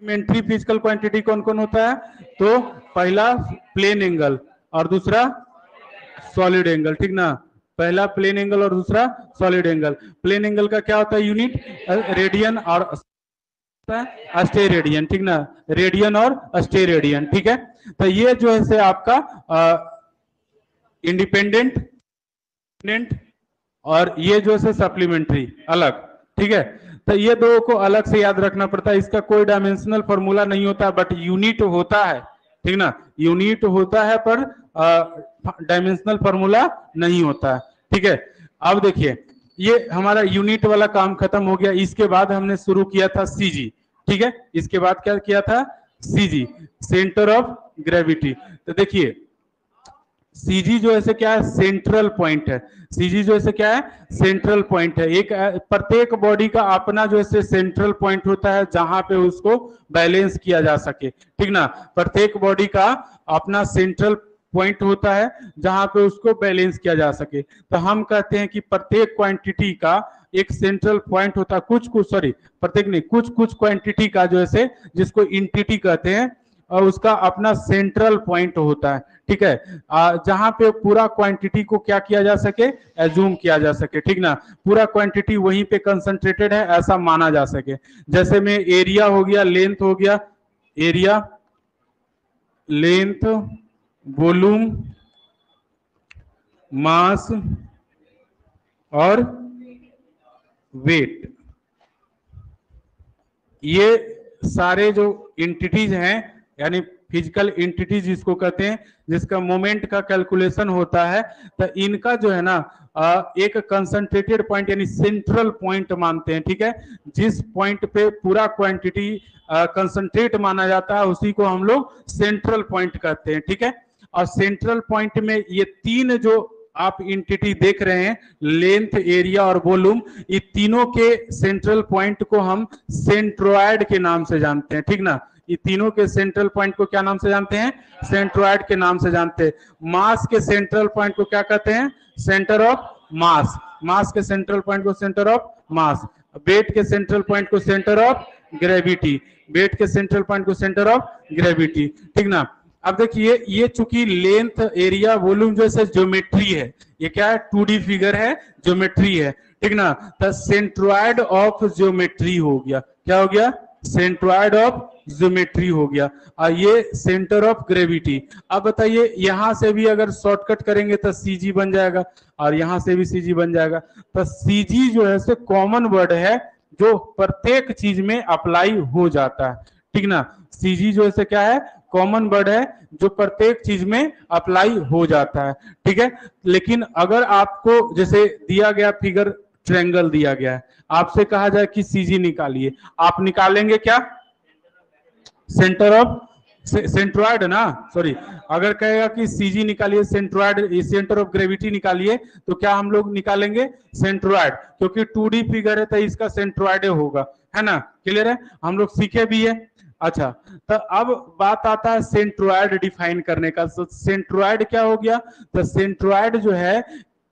Supplementary physical quantity कौन कौन होता है? तो पहला प्लेन एंगल और दूसरा सॉलिड एंगल, ठीक ना। पहला प्लेन एंगल और दूसरा सॉलिड एंगल। प्लेन एंगल का क्या होता है यूनिट? रेडियन और अस्टेरेडियन, ठीक ना, रेडियन और अस्टेरेडियन, ठीक है। तो ये जो है से आपका इंडिपेंडेंट और ये जो है सप्लीमेंट्री अलग, ठीक है। तो ये दो को अलग से याद रखना पड़ता है। इसका कोई डायमेंशनल फॉर्मूला नहीं होता, बट यूनिट होता है, ठीक ना, यूनिट होता है पर डायमेंशनल फॉर्मूला नहीं होता है, ठीक है। अब देखिए ये हमारा यूनिट वाला काम खत्म हो गया। इसके बाद हमने शुरू किया था सीजी, ठीक है। इसके बाद क्या किया था? CG, centre of gravity. तो देखिए सीजी जो है क्या है? सेंट्रल पॉइंट है। सीजी जो है क्या है? सेंट्रल पॉइंट है। एक प्रत्येक बॉडी का अपना जो है सेंट्रल पॉइंट होता है जहां पे उसको बैलेंस किया जा सके, ठीक ना। प्रत्येक बॉडी का अपना सेंट्रल पॉइंट होता है जहां पे उसको बैलेंस किया जा सके। तो हम कहते हैं कि प्रत्येक क्वांटिटी का एक सेंट्रल पॉइंट होता है। प्रत्येक नहीं, कुछ क्वांटिटी का जो है जिसको इंटिटी कहते हैं और उसका अपना सेंट्रल पॉइंट होता है, ठीक है। जहां पे पूरा क्वांटिटी को क्या किया जा सके? एज्यूम किया जा सके, ठीक ना। पूरा क्वांटिटी वहीं पे कंसंट्रेटेड है ऐसा माना जा सके। जैसे में एरिया हो गया, लेंथ हो गया, एरिया, लेंथ, वॉल्यूम, मास और वेट, ये सारे जो एंटिटीज हैं यानी फिजिकल एंटिटीज जिसको कहते हैं, जिसका मोमेंट का कैलकुलेशन होता है, तो इनका जो है ना एक कंसंट्रेटेड पॉइंट यानी सेंट्रल पॉइंट मानते हैं, ठीक है। जिस पॉइंट पे पूरा क्वांटिटी कंसंट्रेट माना जाता है उसी को हम लोग सेंट्रल पॉइंट कहते हैं, ठीक है। और सेंट्रल पॉइंट में ये तीन जो आप एंटिटी देख रहे हैं, लेंथ, एरिया और वॉल्यूम, ये तीनों के सेंट्रल पॉइंट को हम सेंट्रोइड के नाम से जानते हैं, ठीक ना। ये तीनों के सेंट्रल पॉइंट को क्या नाम से जानते हैं? सेंट्रोइड के नाम से जानते हैं। मास के सेंट्रल पॉइंट को क्या कहते हैं? Centre of mass. मास के सेंट्रल पॉइंट को सेंटर ऑफ मास। वेट के सेंट्रल पॉइंट को सेंटर ऑफ ग्रेविटी। वेट के सेंट्रल पॉइंट को सेंटर ऑफ ग्रेविटी, ठीक ना। अब देखिए ये चूंकि लेंथ, एरिया, वॉल्यूम जो है ज्योमेट्री है, ये क्या है? 2D फिगर है, ज्योमेट्री है, ठीक ना। तो सेंट्रोइड ऑफ ज्योमेट्री हो गया। क्या हो गया? सेंट्रोइड ऑफ ज्योमेट्री हो गया। और ये सेंटर ऑफ ग्रेविटी। अब बताइए यहां से भी अगर शॉर्टकट करेंगे तो सीजी बन जाएगा और यहां से भी सीजी बन जाएगा। तो सीजी जो है से कॉमन वर्ड है जो प्रत्येक चीज में अप्लाई हो जाता है, ठीक ना। सीजी जो है क्या है? कॉमन वर्ड है जो प्रत्येक चीज में अप्लाई हो जाता है, ठीक है। लेकिन अगर आपको जैसे दिया गया फिगर, ट्रायंगल दिया गया है, आपसे कहा जाए कि सीजी निकालिए, आप निकालेंगे क्या? सेंटर ऑफ सेंट्रोइड ना, सॉरी, अगर कहेगा कि सीजी निकालिए, सेंट्रोइड, सेंटर ऑफ ग्रेविटी निकालिए, तो क्या हम लोग निकालेंगे? सेंट्रोइड, क्योंकि 2D फिगर है तो इसका सेंट्रोइड होगा, है ना। क्लियर है? हम लोग सीखे भी है। अच्छा, तो अब बात आता है सेंट्रोइड डिफाइन करने का। तो सेंट्रोइड क्या हो गया? तो सेंट्रोइड जो है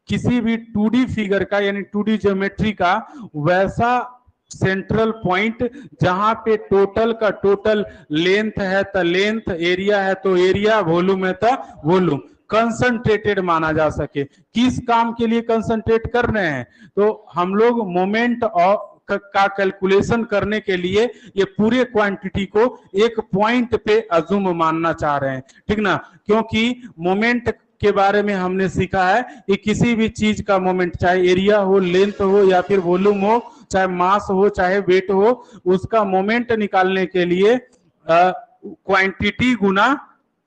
किसी भी 2D फिगर का यानी 2D ज्योमेट्री का वैसा सेंट्रल पॉइंट जहां पे टोटल का टोटल लेंथ है तो लेंथ, एरिया है तो एरिया, वॉल्यूम है तो वॉल्यूम कंसंट्रेटेड माना जा सके। किस काम के लिए कंसंट्रेट कर रहे हैं? तो हम लोग मोमेंट का कैलकुलेशन करने के लिए ये पूरे क्वांटिटी को एक पॉइंट पे अजूम मानना चाह रहे हैं, ठीक ना। क्योंकि मोमेंट के बारे में हमने सीखा है कि किसी भी चीज का मोमेंट, चाहे एरिया हो, लेंथ हो या फिर वॉल्यूम हो, चाहे मास हो, चाहे वेट हो, उसका मोमेंट निकालने के लिए क्वांटिटी गुना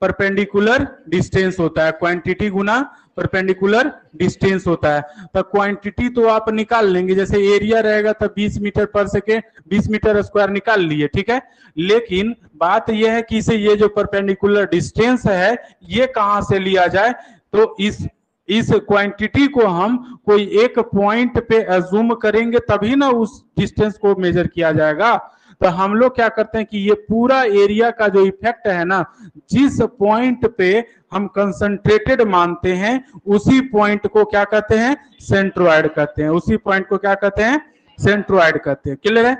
परपेंडिकुलर डिस्टेंस होता है। क्वांटिटी गुना परपेंडिकुलर डिस्टेंस होता है। तो क्वांटिटी तो आप निकाल लेंगे, जैसे एरिया रहेगा तो 20 मीटर पर सेकेंड, 20 मीटर स्क्वायर निकाल लिए, ठीक है। लेकिन बात यह है कि इसे ये जो परपेंडिकुलर डिस्टेंस है ये कहां से लिया जाए? तो इस क्वांटिटी को हम कोई एक पॉइंट पे अज्यूम करेंगे तभी ना उस डिस्टेंस को मेजर किया जाएगा। तो हम लोग क्या करते हैं कि ये पूरा एरिया का जो इफेक्ट है ना, जिस पॉइंट पे हम कंसंट्रेटेड मानते हैं उसी पॉइंट को क्या कहते हैं? सेंट्रोइड कहते हैं। उसी पॉइंट को क्या कहते हैं? सेंट्रोइड कहते हैं। क्लियर है?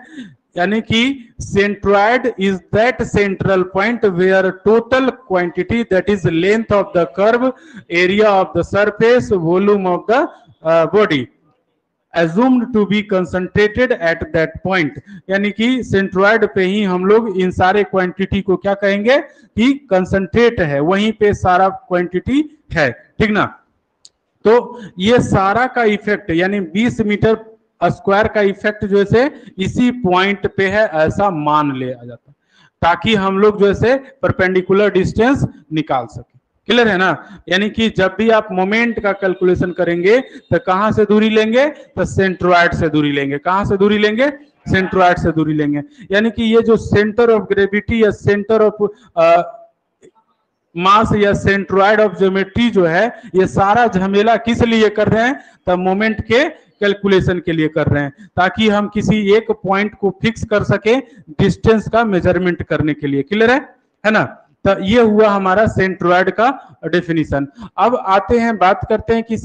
यानी कि centroid is that central point where total quantity that is length of the curve, area of the surface, volume of the body assumed to be concentrated at that point। यानी कि centroid पे ही हम लोग इन सारे quantity को क्या कहेंगे कि कंसंट्रेट है, वहीं पे सारा क्वांटिटी है, ठीक ना। तो ये सारा का इफेक्ट यानी 20 मीटर स्क्वायर का इफेक्ट जो है इसी पॉइंट पे है, ऐसा मान लिया जाता है ताकि हम लोग जो है परपेंडिकुलर डिस्टेंस निकाल सके। क्लियर है ना। यानी कि जब भी आप मोमेंट का कैलकुलेशन करेंगे तो कहां से दूरी लेंगे, तो सेंट्रॉइड से दूरी लेंगे। कहां से दूरी लेंगे, सेंट्रॉइड से दूरी लेंगे। यानी कि ये जो सेंटर ऑफ ग्रेविटी या सेंटर ऑफ मास या सेंट्रॉइड ऑफ ज्योमेट्री जो है, ये सारा झमेला किस लिए कर रहे हैं, तो मोमेंट के कैलकुलेशन के लिए कर रहे हैं, ताकि हम किसी एक पॉइंट को फिक्स कर सके डिस्टेंस का मेजरमेंट करने के लिए। क्लियर है ना। तो ये हुआ हमारा सेंट्रॉइड का डेफिनेशन। अब आते हैं, बात करते हैं कि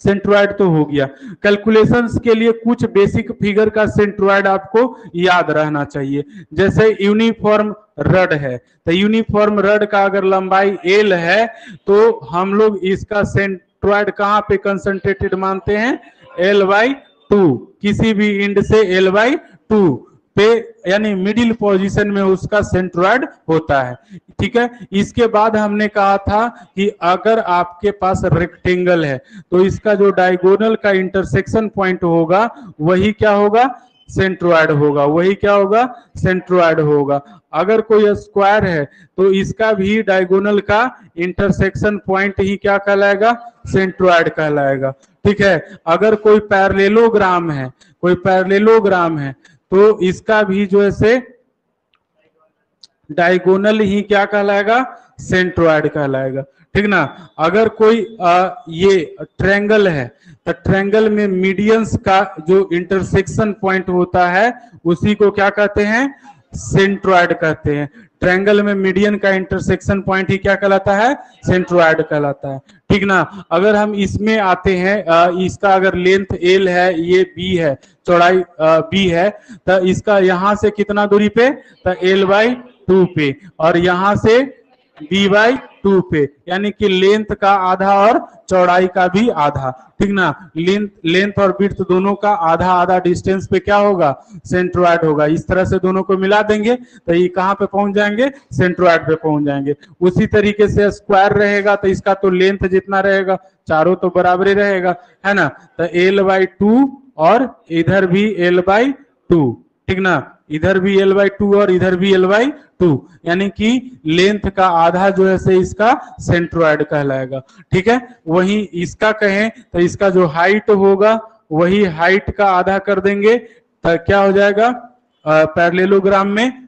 सेंट्रॉइड तो हो गया। कैलकुलेशंस के लिए कुछ बेसिक फिगर का सेंट्रॉइड आपको याद रहना चाहिए। जैसे यूनिफॉर्म रड है, तो यूनिफॉर्म रड का अगर लंबाई एल है तो हम लोग इसका सेंट्रॉइड कहां पे कंसंट्रेटेड मानते हैं, L/2, किसी भी इंड से L/2 पे यानी मिडिल पोजीशन में उसका सेंट्रॉइड होता है। ठीक है। इसके बाद हमने कहा था कि अगर आपके पास रेक्टेंगल है तो इसका जो डायगोनल का इंटरसेक्शन पॉइंट होगा वही क्या होगा, सेंट्रॉइड होगा। वही क्या होगा, सेंट्रॉइड होगा। अगर कोई स्क्वायर है तो इसका भी डायगोनल का इंटरसेक्शन पॉइंट ही क्या कहलाएगा, सेंट्रॉइड कहलाएगा। ठीक है। अगर कोई पैरेललोग्राम है, कोई पैरेललोग्राम है तो इसका भी जो है से डायगोनल ही क्या कहलाएगा, सेंट्रॉइड कहलाएगा। ठीक ना। अगर कोई ये ट्रायंगल है तो ट्रायंगल में मीडियंस का जो इंटरसेक्शन पॉइंट होता है उसी को क्या कहते हैं, सेंट्रॉइड कहते हैं। ट्रायंगल में मीडियन का इंटरसेक्शन पॉइंट ही क्या कहलाता है, सेंट्रॉइड कहलाता है। ठीक ना। अगर हम इसमें आते हैं, इसका अगर लेंथ एल है, ये बी है, चौड़ाई बी है, तो इसका यहां से कितना दूरी पे, तो L/2 पे, और यहां से B/2 पे, यानी कि लेंथ का आधा और चौड़ाई का भी आधा। ठीक ना। लेंथ और विड्थ दोनों का आधा आधा डिस्टेंस पे क्या होगा, सेंट्रॉइड होगा। इस तरह से दोनों को मिला देंगे तो ये कहां पे पहुंच जाएंगे, सेंट्रॉइड पे पहुंच जाएंगे। उसी तरीके से स्क्वायर रहेगा तो इसका तो लेंथ जितना रहेगा चारों तो बराबर ही रहेगा, है ना। तो L/2 और इधर भी L/2। ठीक ना। इधर भी L/2 और इधर भी L/2, यानी कि लेंथ का आधा जो है से इसका सेंट्रॉइड कहलाएगा। ठीक है। वहीं इसका कहें तो इसका जो हाइट होगा वही हाइट का आधा कर देंगे तो क्या हो जाएगा, पैरेललोग्राम में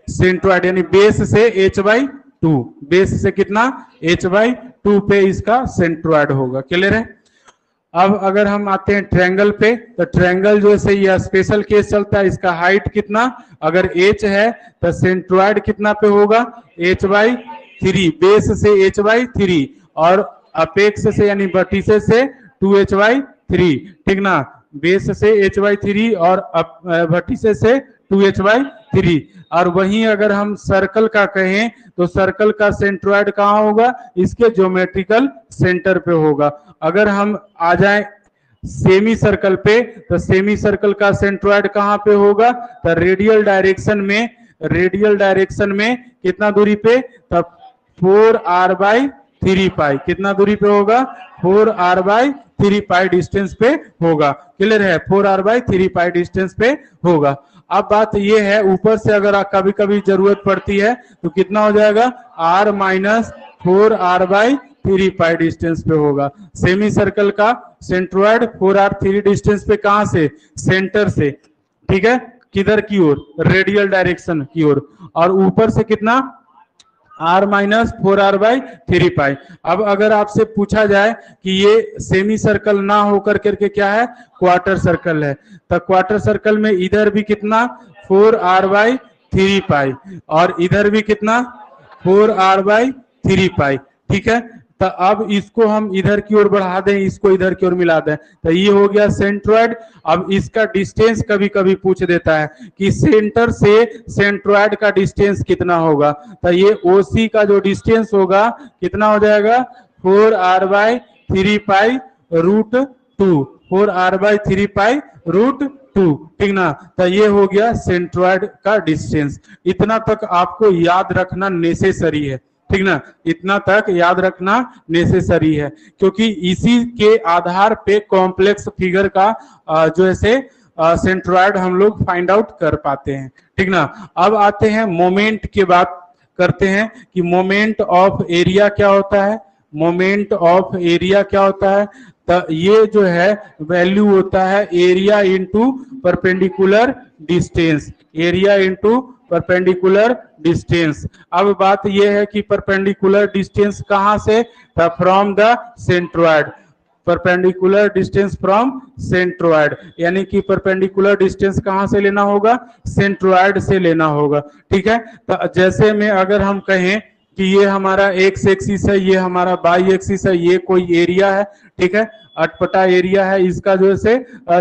सेंट्रॉइड यानी बेस से H/2, बेस से कितना, H/2 पे इसका सेंट्रॉइड होगा। क्लियर है। अब अगर हम आते हैं ट्रायंगल पे, तो ट्रायंगल जो है ये स्पेशल केस चलता है। इसका हाइट कितना, अगर h है तो सेंट्रॉइड कितना पे होगा, H/3, बेस से H/3 और अपेक्स से यानी वर्टिसेस से 2H/3। ठीक ना। बेस से H/3 और वर्टिसेस से 2H/3। और वहीं अगर हम सर्कल का कहें तो सर्कल का सेंट्रॉइड कहाँ होगा, इसके ज्योमेट्रिकल सेंटर पे होगा। अगर हम आ जाएं सेमी सर्कल पे तो सेमी सर्कल का सेंट्रॉइड कहाँ पे होगा, तो रेडियल डायरेक्शन में कितना दूरी पे, तो 4r/3 पाई, कितना दूरी पे होगा, 4r/3 पाई डिस्टेंस पे होगा। क्लियर है। 4r/3 पाई डिस्टेंस पे होगा। अब बात ये है, ऊपर से अगर कभी कभी जरूरत पड़ती है तो कितना हो जाएगा, r-4r/3 पाई डिस्टेंस पे होगा। सेमी सर्कल का सेंट्रॉइड 4r/3 डिस्टेंस पे कहां से, सेंटर से। ठीक है। किधर की ओर, रेडियल डायरेक्शन की ओर। और ऊपर से कितना, r-4r/3 पाई। अब अगर आपसे पूछा जाए कि ये सेमी सर्कल ना होकर करके क्या है, क्वार्टर सर्कल है, तो क्वार्टर सर्कल में इधर भी कितना, 4r/3 पाई और इधर भी कितना, 4r/3 पाई। ठीक है। तो अब इसको हम इधर की ओर बढ़ा दें, इसको इधर की ओर मिला दें, तो ये हो गया सेंट्रोइड। अब इसका डिस्टेंस कभी कभी पूछ देता है कि सेंटर से सेंट्रोइड का डिस्टेंस कितना होगा, तो ये ओसी का जो डिस्टेंस होगा कितना हो जाएगा 4r/3π√2, 4r/3π√2, ठीक ना। तो ये हो गया सेंट्रोइड का डिस्टेंस। इतना तक आपको याद रखना नेसेसरी है, ठीक ना, इतना तक याद रखना नेसेसरी है, क्योंकि इसी के आधार पे कॉम्प्लेक्स फिगर का जो है सेंट्रोइड हम लोग फाइंड आउट कर पाते हैं, ठीक ना। अब आते हैं मोमेंट की बात करते हैं कि मोमेंट ऑफ एरिया क्या होता है। मोमेंट ऑफ एरिया क्या होता है, तो ये जो है वैल्यू होता है area into perpendicular distance, area into perpendicular distance. अब बात यह है कि परपेंडिकुलर डिस्टेंस कहां से, from the centroid, perpendicular distance from centroid, यानी कि परपेंडिकुलर डिस्टेंस कहां से लेना होगा, सेंट्रोइड से लेना होगा, ठीक है। तो जैसे में अगर हम कहें कि ये हमारा एक्स एक्सिस है, ये हमारा वाई एक्सिस है, ये कोई एरिया है, ठीक है, अटपटा एरिया है, इसका जो है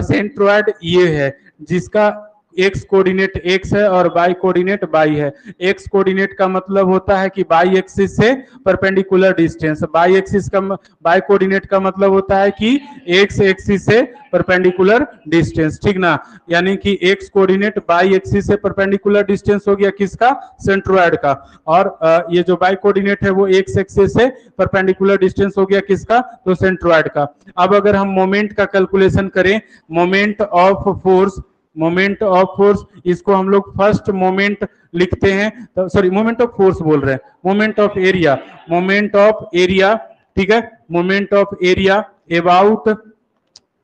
सेंट्रोइड ये है, जिसका एक्स कोऑर्डिनेट एक्स है और वाई कोऑर्डिनेट वाई है। एक्स कोऑर्डिनेट का मतलब होता है कि वाई एक्सिस से परपेंडिकुलर डिस्टेंस, वाई एक्सिस का वाई कोऑर्डिनेट का मतलब होता है कि एक्स एक्सिस से परपेंडिकुलर डिस्टेंस, ठीक ना। यानी कि एक्स कोऑर्डिनेट वाई एक्सिस से परपेंडिकुलर डिस्टेंस हो गया किसका, सेंट्रोइड का, और ये जो वाई कोऑर्डिनेट है वो एक्स एक्सिस से परपेंडिकुलर डिस्टेंस हो गया किसका, तो सेंट्रोइड का। अब अगर हम मोमेंट का कैलकुलेशन करें, moment of force, moment of force, इसको हम लोग फर्स्ट मोमेंट लिखते हैं, तो सॉरी मोमेंट ऑफ फोर्स बोल रहे हैं, moment of area, moment of area, ठीक है, मोमेंट ऑफ एरिया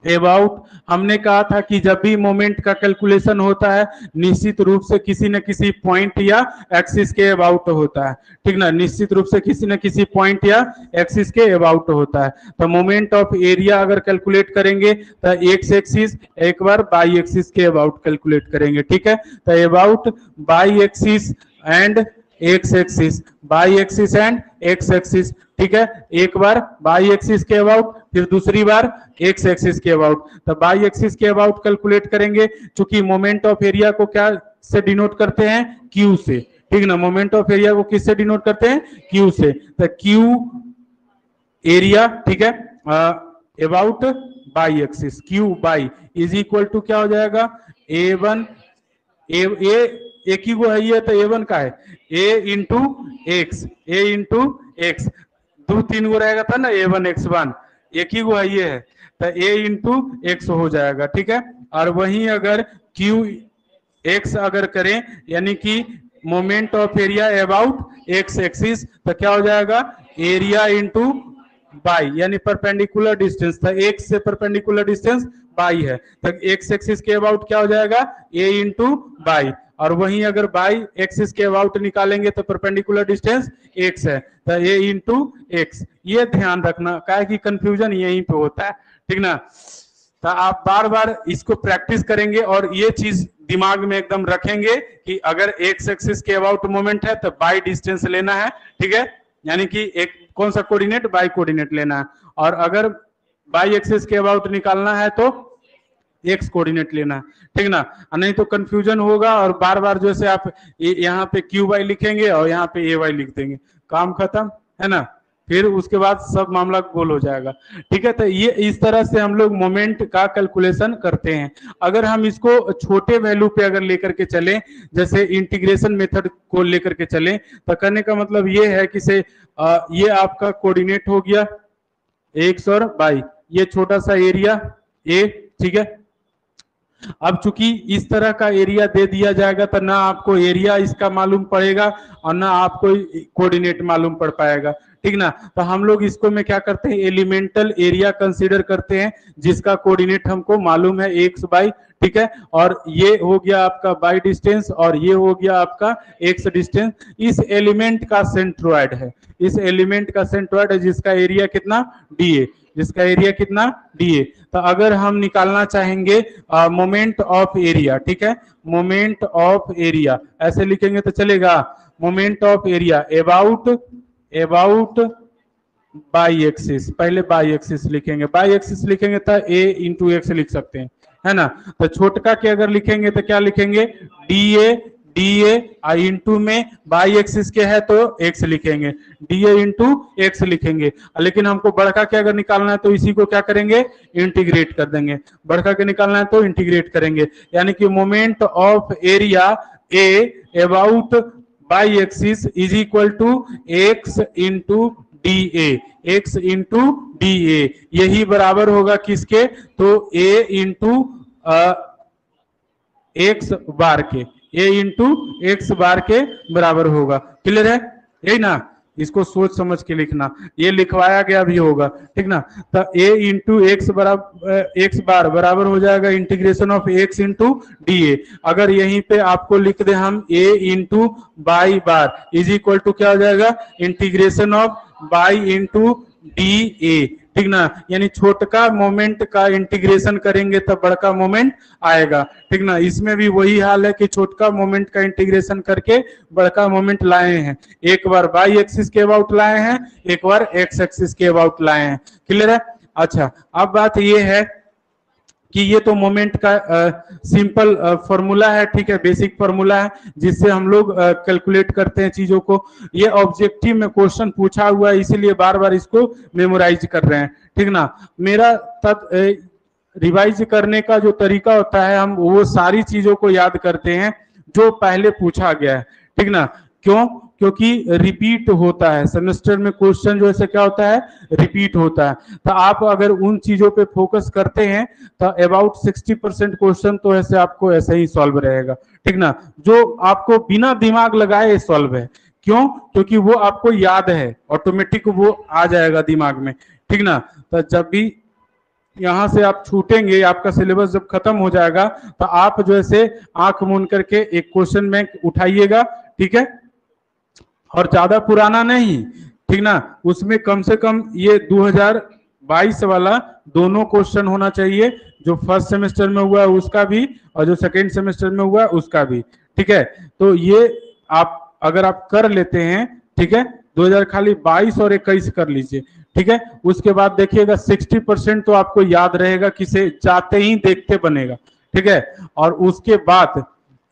अबाउट हमने कहा था कि जब भी मोमेंट का कैलकुलेशन होता है निश्चित रूप से किसी न किसी पॉइंट या एक्सिस के अबाउट होता है, ठीक ना, निश्चित रूप से किसी न किसी पॉइंट या एक्सिस के अबाउट होता है। तो मोमेंट ऑफ एरिया अगर कैलकुलेट करेंगे तो एक्स एक्सिस, एक बार बाई एक्सिस के अबाउट कैलकुलेट करेंगे, ठीक है। तो about by axis and x axis, by axis and x axis, ठीक है, एक बार बाई एक्सिस के अबाउट, फिर दूसरी बार एक्स एक्सिस के अबाउट। तो बाई एक्सिस के अबाउट कैलकुलेट करेंगे, चूंकि मोमेंट ऑफ एरिया को क्या से डिनोट करते हैं, क्यू से, ठीक ना, मोमेंट ऑफ एरिया को किससे डिनोट करते हैं, क्यू से। तो क्यू एरिया, ठीक है, about by axis, Q by is equal to क्या हो जाएगा, A1 एक ही को है ये, तो A1 का है A into x, A into x, दो तीन को रहेगा था ना A1 X1, एक ही को है ये है, तो A इंटू एक्स हो जाएगा, ठीक है। और वहीं अगर क्यू एक्स अगर करें, यानी कि moment of area about x axis, तो क्या हो जाएगा एरिया इंटू बाई, यानी परपेंडिकुलर डिस्टेंस था, एक्स से परपेंडिकुलर डिस्टेंस बाई है, तो एक्स एक्सिस के अबाउट क्या हो जाएगा ए इंटू बाई, और वहीं अगर बाई एक्सिस के अबाउट निकालेंगे तो परपेंडिकुलर डिस्टेंस एक्स है, तो ए इंटू एक्स। ये ध्यान रखना, क्या कि कंफ्यूजन यहीं पे होता है, ठीक ना। तो आप बार बार इसको प्रैक्टिस करेंगे और ये चीज दिमाग में एकदम रखेंगे कि अगर एक्स एक्सिस के अबाउट मोमेंट है तो बाई डिस्टेंस लेना है, ठीक है, यानी कि एक कौन सा कोऑर्डिनेट, बाई कोऑर्डिनेट लेना है, और अगर बाई एक्सिस के अबाउट निकालना है तो एक्स कोऑर्डिनेट लेना है, ठीक ना, नहीं तो कंफ्यूजन होगा और बार बार जैसे आप यहाँ पे क्यू वाई लिखेंगे और यहाँ पे ए वाई लिख देंगे, काम खत्म है ना, फिर उसके बाद सब मामला गोल हो जाएगा, ठीक है। तो ये इस तरह से हम लोग मोमेंट का कैलकुलेशन करते हैं। अगर हम इसको छोटे वैल्यू पे अगर लेकर के चलें, जैसे इंटीग्रेशन मेथड को लेकर के चलें, तो करने का मतलब ये है कि से ये आपका कोऑर्डिनेट हो गया एक्स और वाई, ये छोटा सा एरिया ए, ठीक है। अब चूंकि इस तरह का एरिया दे दिया जाएगा तो ना आपको एरिया इसका मालूम पड़ेगा और ना आपको कोऑर्डिनेट मालूम पड़ पाएगा, ठीक ना। तो हम लोग इसको में क्या करते हैं, एलिमेंटल एरिया कंसीडर करते हैं जिसका कोऑर्डिनेट हमको मालूम है एक्स बाई, ठीक है, और ये हो गया आपका बाई डिस्टेंस और ये हो गया आपका एक्स डिस्टेंस। इस एलिमेंट का सेंट्रोइड है, इस एलिमेंट का सेंट्रोइड है जिसका एरिया कितना डीए, जिसका एरिया कितना डीए। तो अगर हम निकालना चाहेंगे मोमेंट ऑफ एरिया, ठीक है, मोमेंट ऑफ एरिया ऐसे लिखेंगे तो चलेगा, moment of area about by axis, पहले बाई एक्सिस लिखेंगे, बाई एक्सिस लिखेंगे तो a इंटू एक्स लिख सकते हैं, है ना। तो छोटका के अगर लिखेंगे तो क्या लिखेंगे, डी ए इंटू में बाई एक्सिस के है तो एक्स लिखेंगे, डी ए इंटू एक्स लिखेंगे। लेकिन हमको बड़का के अगर निकालना है तो इसी को क्या करेंगे, इंटीग्रेट कर देंगे, बड़का के निकालना है तो इंटीग्रेट करेंगे, यानी कि moment of area A about by axis is equal to x into d x into d यही बराबर होगा किसके, तो ए इंटू एक्स बार के, ए इंटू एक्स बार के बराबर होगा। क्लियर है, यही ना, इसको सोच समझ के लिखना, ये लिखवाया गया भी होगा, ठीक ना। तो ए इंटू एक्स बराबर एक्स बार बराबर हो जाएगा integration of X into D A. अगर यहीं पे आपको लिख दे हम A into Y bar is equal to क्या हो जाएगा, integration of Y into D A, ठीक ना। यानी छोटका मोमेंट का इंटीग्रेशन करेंगे तब बड़का मोमेंट आएगा, ठीक ना। इसमें भी वही हाल है कि छोटका मोमेंट का इंटीग्रेशन करके बड़का मोमेंट लाए हैं, एक बार बाई एक्सिस के अबाउट लाए हैं, एक बार एक्स एक्सिस के अबाउट लाए हैं। क्लियर है। अच्छा, अब बात ये है कि ये तो मोमेंट का सिंपल फॉर्मूला है, ठीक है, बेसिक फॉर्मूला है जिससे हम लोग कैलकुलेट करते हैं चीजों को। ये ऑब्जेक्टिव में क्वेश्चन पूछा हुआ है इसीलिए बार बार इसको मेमोराइज कर रहे हैं, ठीक ना। मेरा रिवाइज करने का जो तरीका होता है, हम वो सारी चीजों को याद करते हैं जो पहले पूछा गया है, ठीक ना। क्यों, क्योंकि रिपीट होता है सेमेस्टर में क्वेश्चन, जो ऐसे क्या होता है, रिपीट होता है। तो आप अगर उन चीजों पे फोकस करते हैं तो अबाउट 60% क्वेश्चन तो ऐसे आपको ऐसे ही सॉल्व रहेगा, ठीक ना, जो आपको बिना दिमाग लगाए सॉल्व है। क्यों, क्योंकि वो आपको याद है, ऑटोमेटिक वो आ जाएगा दिमाग में, ठीक ना। तो जब भी यहां से आप छूटेंगे, आपका सिलेबस जब खत्म हो जाएगा तो आप जो है आंख मूंद करके एक क्वेश्चन बैंक उठाइएगा, ठीक है, और ज्यादा पुराना नहीं, ठीक ना, उसमें कम से कम ये 2022 वाला दोनों क्वेश्चन होना चाहिए, जो फर्स्ट सेमेस्टर में हुआ है उसका भी और जो सेकेंड सेमेस्टर में हुआ है उसका भी, ठीक है। तो ये आप अगर आप कर लेते हैं, ठीक है, 2000 खाली 22 और 21 कर लीजिए, ठीक है। उसके बाद देखिएगा 60% तो आपको याद रहेगा, किसे जाते ही देखते बनेगा, ठीक है। और उसके बाद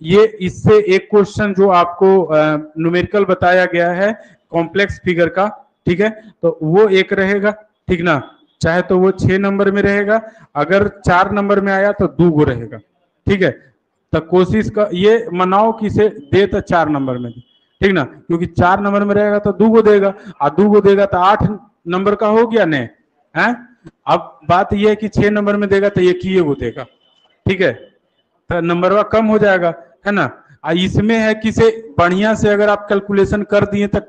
ये इससे एक क्वेश्चन जो आपको न्यूमेरिकल बताया गया है कॉम्प्लेक्स फिगर का, ठीक है, तो वो एक रहेगा, ठीक ना, चाहे तो वो 6 नंबर में रहेगा, अगर 4 नंबर में आया तो 2 गो रहेगा, ठीक है। तो कोशिश का ये मनाओ कि इसे दे तो 4 नंबर में, ठीक ना, क्योंकि 4 नंबर में रहेगा तो 2 गो देगा, और 2 गो देगा तो 8 नंबर का हो गया ने, है। अब बात यह है कि 6 नंबर में देगा तो एक ही वो देगा, ठीक है, तो नंबर कम हो जाएगा, है ना। इसमें है कि से बढ़िया से अगर आप कैलकुलेशन कर दिए तो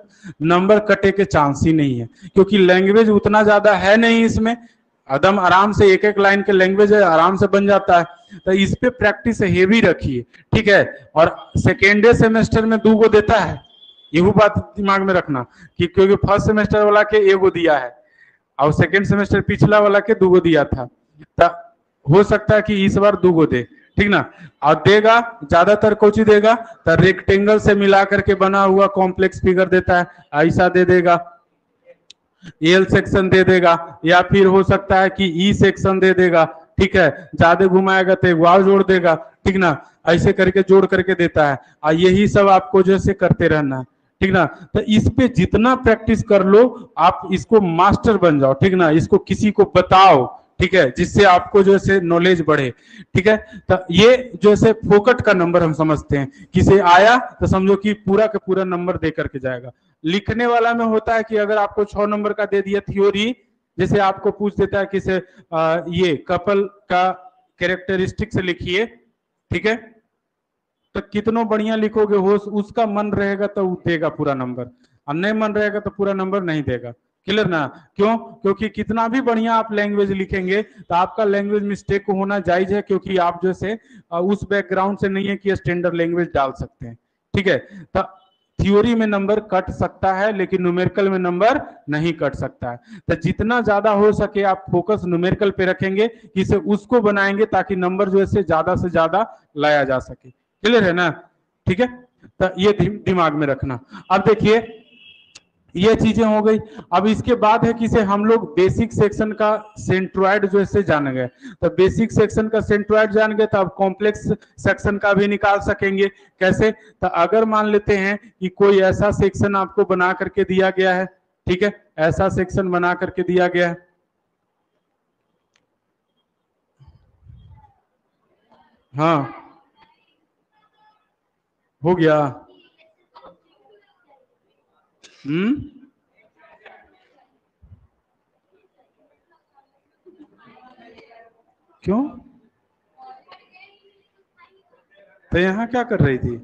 नंबर कटे के चांस ही नहीं है, क्योंकि लैंग्वेज उतना ज्यादा है नहीं इसमें, एकदम आराम से एक एक लाइन के लैंग्वेज है, आराम से बन जाता है। तो इस पे प्रैक्टिस हेवी रखिए, ठीक है। और सेकेंडे सेमेस्टर में 2 गो देता है, ये बात दिमाग में रखना कि क्योंकि फर्स्ट सेमेस्टर वाला के 1 गो दिया है और सेकेंड सेमेस्टर पिछला वाला के 2 गो दिया था, तो हो सकता है कि इस बार 2 गो दे, ठीक ना। और देगा ज्यादातर कोची देगा तो रेक्टेंगल से मिला करके बना हुआ कॉम्प्लेक्स फिगर देता है, ऐसा दे देगा, एल सेक्शन दे देगा, या फिर हो सकता है कि ई सेक्शन दे देगा, ठीक है, ज्यादा घुमाएगा तो एक वाव जोड़ देगा, ठीक ना, ऐसे करके जोड़ करके देता है। और यही सब आपको जैसे करते रहना है, ठीक ना। तो इस पे जितना प्रैक्टिस कर लो आप इसको मास्टर बन जाओ, ठीक ना, इसको किसी को बताओ, ठीक है, जिससे आपको जो है नॉलेज बढ़े, ठीक है। तो ये जो है फोकट का नंबर हम समझते हैं, किसे आया तो समझो कि पूरा का पूरा नंबर दे करके जाएगा। लिखने वाला में होता है कि अगर आपको 6 नंबर का दे दिया थ्योरी, जैसे आपको पूछ देता है किसे ये कपल का कैरेक्टरिस्टिक्स लिखिए, ठीक है, तो कितनों बढ़िया लिखोगे हो, उसका मन रहेगा तो देगा पूरा नंबर, और नहीं मन रहेगा तो पूरा नंबर नहीं देगा। क्लियर ना। क्यों, क्योंकि कितना भी बढ़िया आप लैंग्वेज लिखेंगे तो आपका लैंग्वेज मिस्टेक होना जायज है, क्योंकि आप जैसे उस बैकग्राउंड से नहीं है कि स्टैंडर्ड लैंग्वेज डाल सकते हैं, ठीक है। तो थ्योरी में नंबर कट सकता है लेकिन न्यूमेरिकल में नंबर नहीं कट सकता है। तो जितना ज्यादा हो सके आप फोकस न्यूमेरिकल पे रखेंगे, इसे उसको बनाएंगे ताकि नंबर जो है ज्यादा से ज्यादा लाया जा सके। क्लियर है ना, ठीक है। तो ये दिमाग में रखना। अब देखिए ये चीजें हो गई। अब इसके बाद है कि से हम लोग बेसिक सेक्शन का सेंट्रोइड जो है जान गए, तो बेसिक सेक्शन का सेंट्रोइड जान गए तो अब कॉम्प्लेक्स सेक्शन का भी निकाल सकेंगे। कैसे? तो अगर मान लेते हैं कि कोई ऐसा सेक्शन आपको बना करके दिया गया है, ठीक है, ऐसा सेक्शन बना करके दिया गया है, हाँ हो गया। क्यों? तो यहाँ क्या कर रही थी?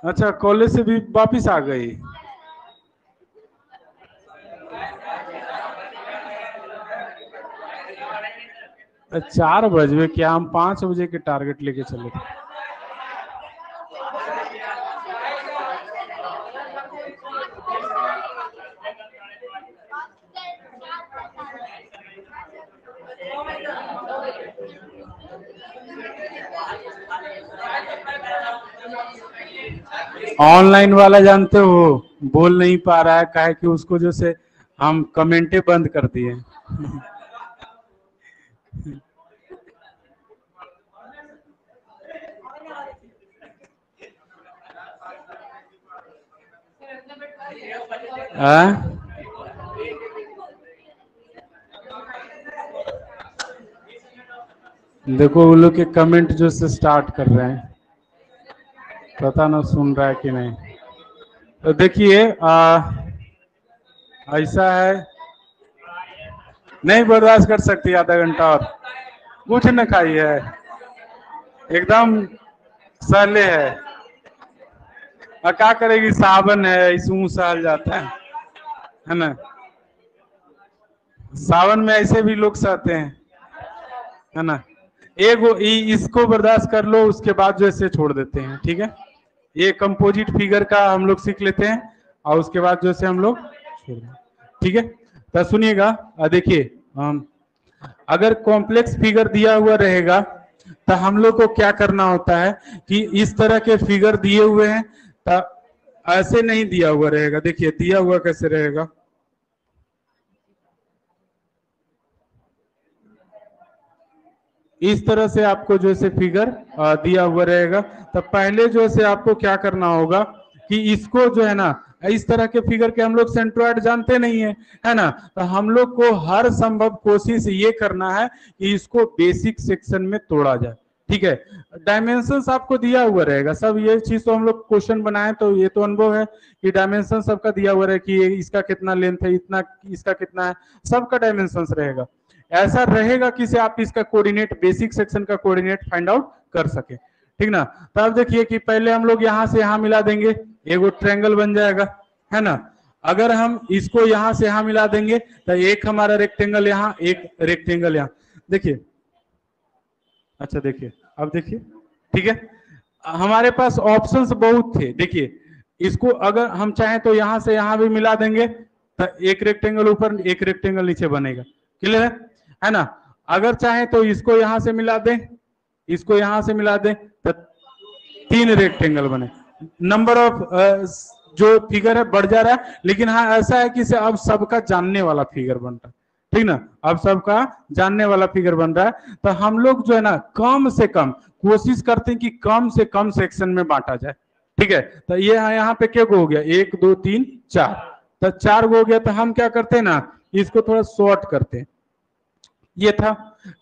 अच्छा, कॉलेज से भी वापिस आ गई? 4 बजे क्या? हम 5 बजे के टारगेट लेके चले थे। ऑनलाइन वाला जानते हो बोल नहीं पा रहा है, काहे कि उसको जो से हम कमेंटे बंद कर दिए। देखो वो लोग के कमेंट जो से स्टार्ट कर रहे हैं, पता ना सुन रहा है कि नहीं। तो देखिए ऐसा है, नहीं बर्दाश्त कर सकती आधा घंटा और। कुछ न खाई है, एकदम सहले है। क्या करेगी, सावन है, इस मुंह सहल जाता है ना। सावन में ऐसे भी लोग सहते हैं, है ना। एक इसको बर्दाश्त कर लो, उसके बाद जो ऐसे छोड़ देते हैं, ठीक है। ये कंपोजिट फिगर का हम लोग सीख लेते हैं और उसके बाद जो से हम लोग छोड़ दें, ठीक है। तो सुनिएगा, देखिए अगर कॉम्प्लेक्स फिगर दिया हुआ रहेगा तो हम लोग को क्या करना होता है कि इस तरह के फिगर दिए हुए हैं तो ऐसे नहीं दिया हुआ रहेगा। देखिए दिया हुआ कैसे रहेगा, इस तरह से आपको जो है फिगर दिया हुआ रहेगा। तो पहले जो है आपको क्या करना होगा कि इसको जो है ना, इस तरह के फिगर के हम लोग सेंट्रोइड जानते नहीं है ना। तो हम लोग को हर संभव कोशिश ये करना है कि इसको बेसिक सेक्शन में तोड़ा जाए, ठीक है। डायमेंशंस आपको दिया हुआ रहेगा सब, ये चीज तो हम लोग क्वेश्चन बनाए तो ये तो अनुभव है कि डायमेंशन सबका दिया हुआ है कि इसका कितना लेंथ है, इतना, इसका कितना है, सबका डायमेंशंस रहेगा। ऐसा रहेगा कि से आप इसका कोऑर्डिनेट, बेसिक सेक्शन का कोऑर्डिनेट फाइंड आउट कर सके, ठीक ना। तो अब देखिए कि पहले हम लोग यहां से यहां मिला देंगे, एगो ट्रायंगल बन जाएगा, है ना। अगर हम इसको यहां से यहां मिला देंगे तो एक हमारा रेक्टेंगल यहां, एक रेक्टेंगल यहां, देखिए। अच्छा देखिए, अब देखिए, ठीक है। हमारे पास ऑप्शंस बहुत थे। देखिए इसको अगर हम चाहें तो यहां से यहां भी मिला देंगे तो एक रेक्टेंगल ऊपर, एक रेक्टेंगल नीचे बनेगा, क्लियर है ना। अगर चाहें तो इसको यहां से मिला दें, इसको यहां से मिला दें तो 3 रेक्टेंगल बने। नंबर ऑफ जो फिगर है बढ़ जा रहा है, लेकिन हाँ ऐसा है कि अब सबका जानने वाला फिगर बन रहा है, ठीक ना। अब सबका जानने वाला फिगर बन रहा है। तो हम लोग जो है ना कम से कम कोशिश करते हैं कि कम से कम सेक्शन में बांटा जाए, ठीक है। तो ये यहाँ पे क्या हो गया, 1 2 3 4, तो 4 हो गया। तो हम क्या करते हैं ना, इसको थोड़ा शॉर्ट करते हैं, ये था,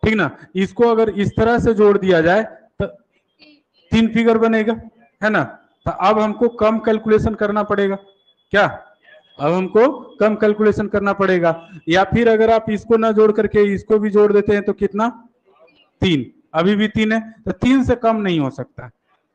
ठीक ना। इसको अगर इस तरह से जोड़ दिया जाए तो 3 फिगर बनेगा, है ना। तो अब हमको कम कैलकुलेशन करना पड़ेगा, क्या? अब हमको कम कैलकुलेशन करना पड़ेगा। या फिर अगर आप इसको ना जोड़ करके इसको भी जोड़ देते हैं तो कितना, 3, अभी भी 3 है। तो 3 से कम नहीं हो सकता,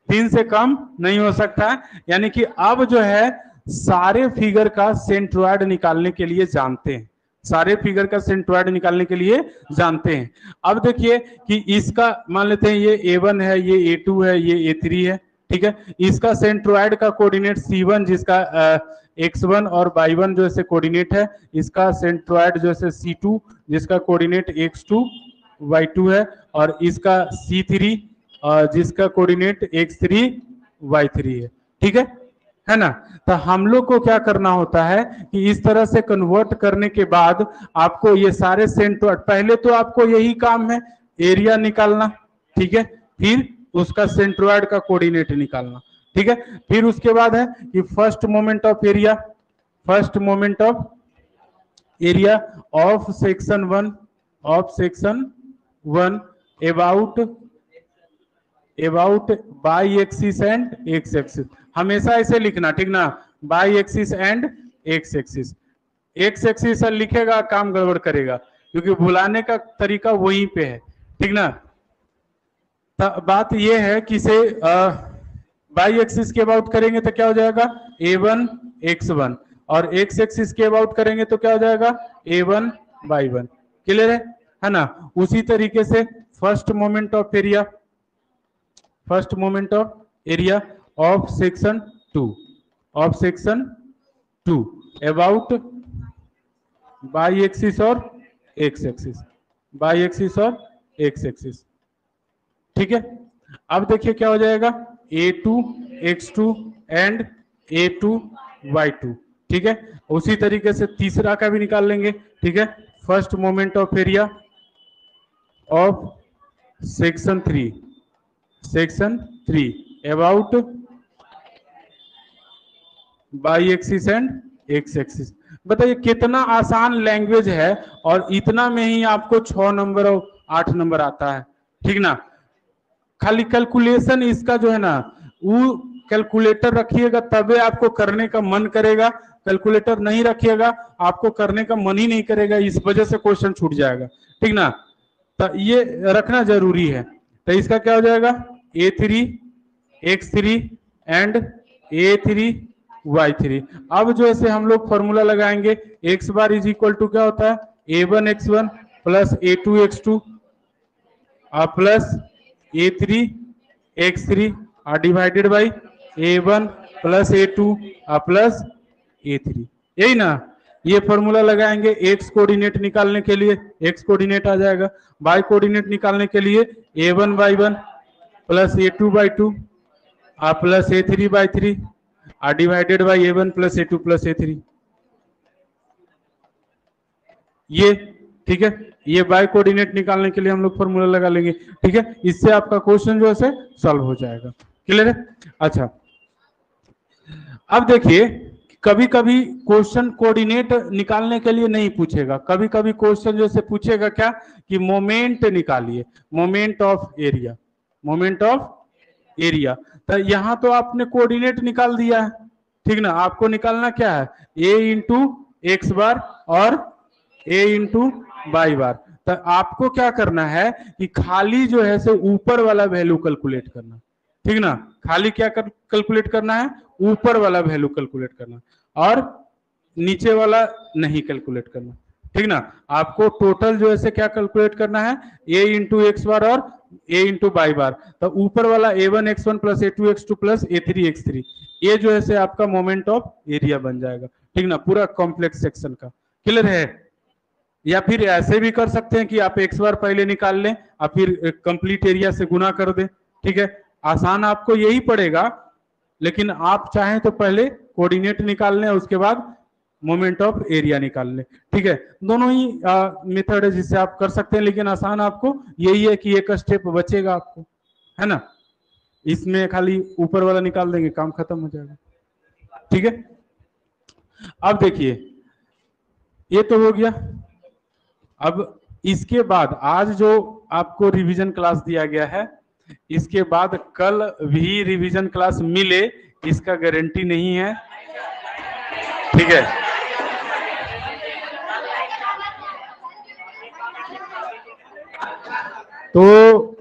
3 से कम नहीं हो सकता। यानी कि अब जो है सारे फिगर का सेंट्रोइड निकालने के लिए जानते हैं, सारे फिगर का सेंट्रोइड निकालने के लिए जानते हैं। अब देखिए कि इसका मान लेते हैं ये A1 है, ये A2 है, ये A3 है, ठीक है। इसका सेंट्रोइड का कोऑर्डिनेट C1 जिसका x1 और y1 जो है कोऑर्डिनेट है, इसका सेंट्रोइड जो है C2 जिसका कोऑर्डिनेट x2 y2 है, और इसका C3 जिसका कोऑर्डिनेट x3 y3 है, ठीक है। है ना। तो हम लोग को क्या करना होता है कि इस तरह से कन्वर्ट करने के बाद आपको ये सारे सेंट्रोइड, पहले तो आपको यही काम है एरिया निकालना, ठीक है, फिर उसका सेंट्रोइड का कोऑर्डिनेट निकालना, ठीक है। फिर उसके बाद है कि first moment of area, first moment of area of section one about by axis and x axis, हमेशा ऐसे लिखना, ठीक ना, by axis and x axis. X axis लिखेगा काम गड़बड़ करेगा, क्योंकि बुलाने का तरीका वहीं पे है, ठीक ना। बात ये है कि से बाई एक्सिस के अबाउट करेंगे तो क्या हो जाएगा a1 x1, और एक्स एक्सिस के अबाउट करेंगे तो क्या हो जाएगा a1 y1। क्लियर है ना। उसी तरीके से first moment of area of section 2 about by axis और एक्स एक्सिस, ठीक है। अब देखिए क्या हो जाएगा a2 x2 and a2 y2, ठीक है। उसी तरीके से तीसरा का भी निकाल लेंगे, ठीक है। First moment of area of section 3 about by axis and x axis. बताइए कितना आसान लैंग्वेज है, और इतना में ही आपको 6 नंबर और 8 नंबर आता है, ठीक ना। खाली कैलकुलेशन इसका जो है ना, वो कैलकुलेटर रखिएगा तबे आपको करने का मन करेगा, कैलकुलेटर नहीं रखिएगा आपको करने का मन ही नहीं करेगा, इस वजह से क्वेश्चन छूट जाएगा, ठीक ना। तो ये रखना जरूरी है। तो इसका क्या हो जाएगा a3 x3 and a3 y3। अब जो ऐसे हम लोग फॉर्मूला लगाएंगे, x bar is equal to क्या होता है a1 x1 plus a2 x2 plus a3 x3 divided by a1 plus a2 plus a3, यही ना। ये फॉर्मूला लगाएंगे x कोऑर्डिनेट निकालने के लिए, x कोऑर्डिनेट आ जाएगा, y कोऑर्डिनेट निकालने के लिए a1 by1 plus a2 by2 plus a3 by3 divided by a1 plus a2 plus a3, ये ठीक है। ये बाय कोऑर्डिनेट निकालने के लिए हम लोग फॉर्मूला लगा लेंगे, ठीक है। इससे आपका क्वेश्चन जो है सॉल्व हो जाएगा। क्लियर है। अच्छा, अब देखिए कभी कभी क्वेश्चन कोऑर्डिनेट निकालने के लिए नहीं पूछेगा, कभी कभी क्वेश्चन जो से पूछेगा क्या कि मोमेंट निकालिए, मोमेंट ऑफ एरिया। तो यहाँ तो आपने कोऑर्डिनेट निकाल दिया है, ठीक ना। आपको निकालना क्या है a इंटू एक्स बार और a इंटू वाई बार। तो आपको क्या करना है कि खाली जो है से ऊपर वाला वैल्यू कैलकुलेट करना, ठीक ना। खाली क्या कैलकुलेट करना है ऊपर वाला वैल्यू कैलकुलेट करना, और नीचे वाला नहीं कैलकुलेट करना, ठीक ना। आपको टोटल जो है क्या कैलकुलेट करना है a इंटू एक्स बार और a इंटू वाई बार। तो ऊपर वाला a1 x1 plus a2 x2 plus a3 x3, ये जो है आपका मोमेंट ऑफ एरिया बन जाएगा, ठीक ना, पूरा कॉम्प्लेक्स सेक्शन का। क्लियर है। या फिर ऐसे भी कर सकते हैं कि आप एक्स बार पहले निकाल लें और फिर कंप्लीट एरिया से गुना कर दें, ठीक है। आसान आपको यही पड़ेगा, लेकिन आप चाहें तो पहले कोऑर्डिनेट निकाल लें, उसके बाद मोमेंट ऑफ एरिया निकाल लें, ठीक है। दोनों ही मेथड है जिससे आप कर सकते हैं, लेकिन आसान आपको यही है कि एक स्टेप बचेगा आपको, है ना। इसमें खाली ऊपर वाला निकाल देंगे, काम खत्म हो जाएगा, ठीक है। अब देखिए ये तो हो गया। अब इसके बाद आज जो आपको रिवीजन क्लास दिया गया है, इसके बाद कल भी रिवीजन क्लास मिले इसका गारंटी नहीं है, ठीक है। तो